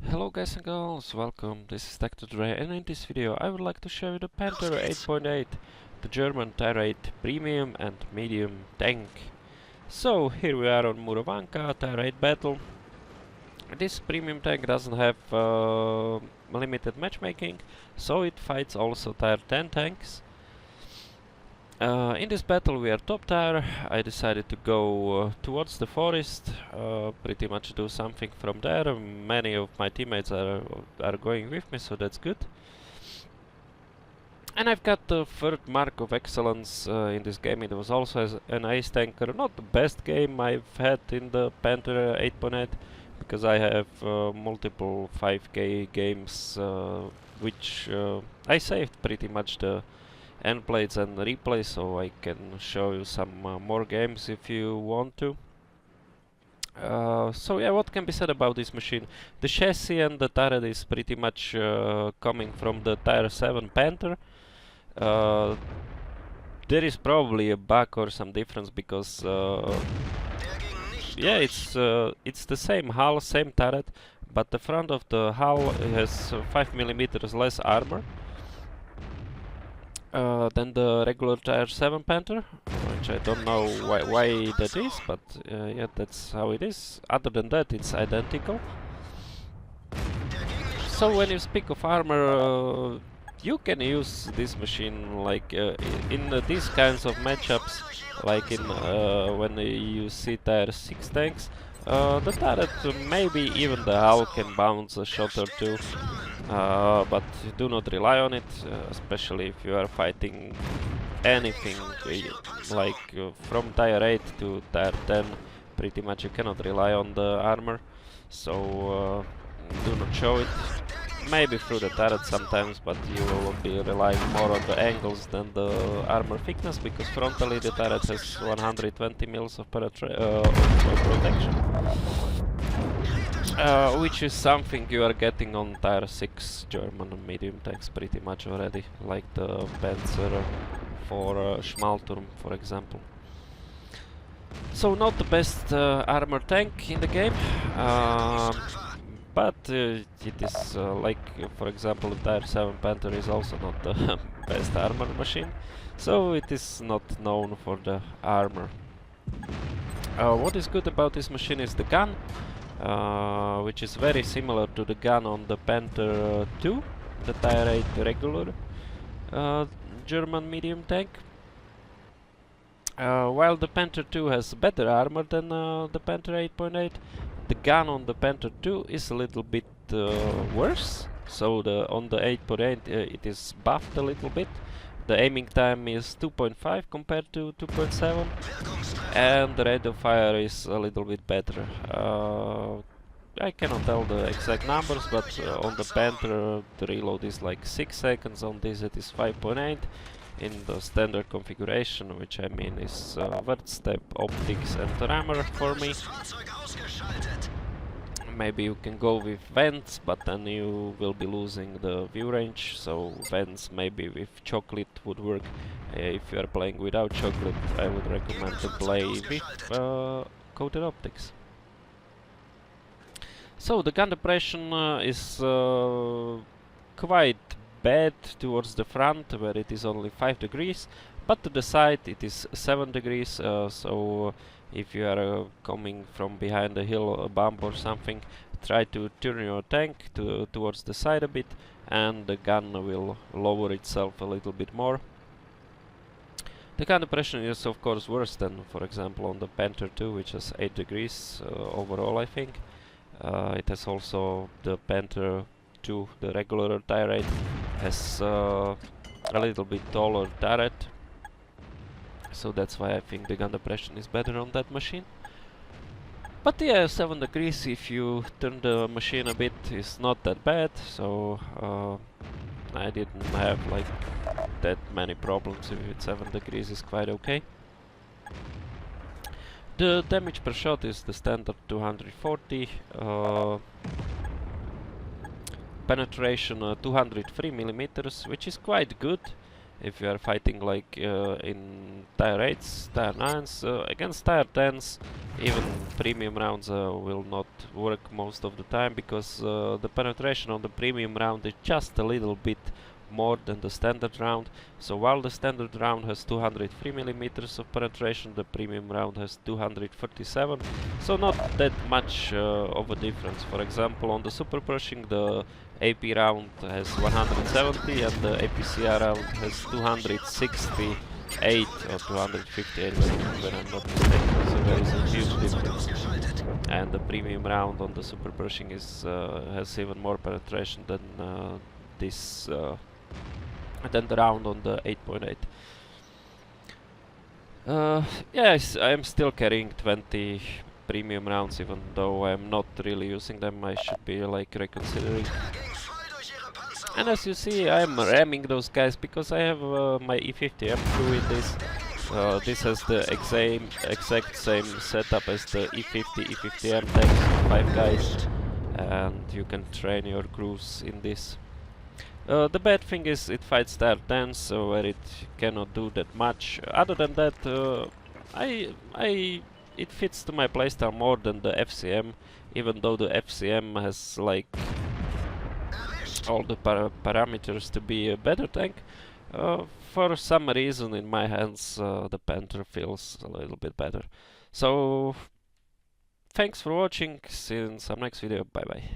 Hello guys and girls, welcome, this is Tech today, and in this video I would like to show you the Panther 8.8, the German tier 8 premium and medium tank. So here we are on Muravanka tier 8 battle. This premium tank doesn't have limited matchmaking, so it fights also tier 10 tanks. In this battle we are top tier. I decided to go towards the forest, pretty much do something from there. Many of my teammates are going with me, so that's good. And I've got the third mark of excellence in this game. It was also an ace tanker, not the best game I've had in the Panther 8.8, because I have multiple 5k games which I saved pretty much the end plates and replays, so I can show you some more games if you want to. So yeah, what can be said about this machine? The chassis and the turret is pretty much coming from the tier 7 Panther. There is probably a bug or some difference because yeah, it's the same hull, same turret, but the front of the hull has 5mm less armor than the regular tier 7 Panther, which I don't know why that is, but yeah, that's how it is. Other than that, it's identical. So when you speak of armor, you can use this machine like in these kinds of matchups, like in when you see tier 6 tanks. The turret, maybe even the hull can bounce a shot or two, but do not rely on it, especially if you are fighting anything like from tier 8 to tier 10. Pretty much you cannot rely on the armor, so do not show it. Maybe through the turret sometimes, but you will be relying more on the angles than the armor thickness, because frontally the turret has 120 mils of protection, which is something you are getting on tier 6 German medium tanks pretty much already, like the Panther for Schmalturm, for example. So not the best armor tank in the game. But it is like, for example, the tier 7 Panther is also not the best armor machine, so it is not known for the armor. What is good about this machine is the gun, which is very similar to the gun on the Panther 2, the tier 8 regular German medium tank. While the Panther 2 has better armor than the Panther 8.8, the gun on the Panther 2 is a little bit worse. So on the 8.8 it is buffed a little bit. The aiming time is 2.5 compared to 2.7, and the rate of fire is a little bit better. I cannot tell the exact numbers, but on the Panther the reload is like 6 seconds, on this it is 5.8. In the standard configuration, which I mean is word step, optics and rammer for me. Maybe you can go with vents, but then you will be losing the view range, so vents maybe with chocolate would work. If you are playing without chocolate, I would recommend to play with coated optics. So the gun depression is quite bad towards the front, where it is only 5 degrees, but to the side it is 7 degrees, so if you are coming from behind a hill, a bump or something, try to turn your tank towards the side a bit, and the gun will lower itself a little bit more. The gun depression is of course worse than, for example, on the Panther 2, which has 8 degrees overall, I think. It has also the Panther 2, the regular tier 8, has a little bit taller turret, so that's why I think the gun depression is better on that machine. But yeah, 7 degrees if you turn the machine a bit is not that bad, so I didn't have like that many problems with it. 7 degrees is quite okay. The damage per shot is the standard 240, penetration 203mm, which is quite good if you are fighting like in tier 8s, tier 9s. Against tier 10s, even premium rounds will not work most of the time, because the penetration on the premium round is just a little bit more than the standard round. So while the standard round has 203 millimeters of penetration, the premium round has 247. So not that much of a difference. For example, on the super brushing, the AP round has 170 and the APCR round has 268 or 258 when I'm not mistaken. So there is a huge difference. And the premium round on the super brushing is has even more penetration than this than the round on the 8.8. Yes, I'm still carrying 20 premium rounds, even though I'm not really using them. I should be like reconsidering. And as you see, I'm ramming those guys because I have my E50 M2 in this. This has the exact same setup as the E50, E50M tanks, 5 guys, and you can train your crews in this. The bad thing is it fights the R10s, so where it cannot do that much. Other than that, it fits to my playstyle more than the FCM, even though the FCM has like all the parameters to be a better tank. For some reason in my hands the Panther feels a little bit better. So thanks for watching, see you in some next video, bye bye.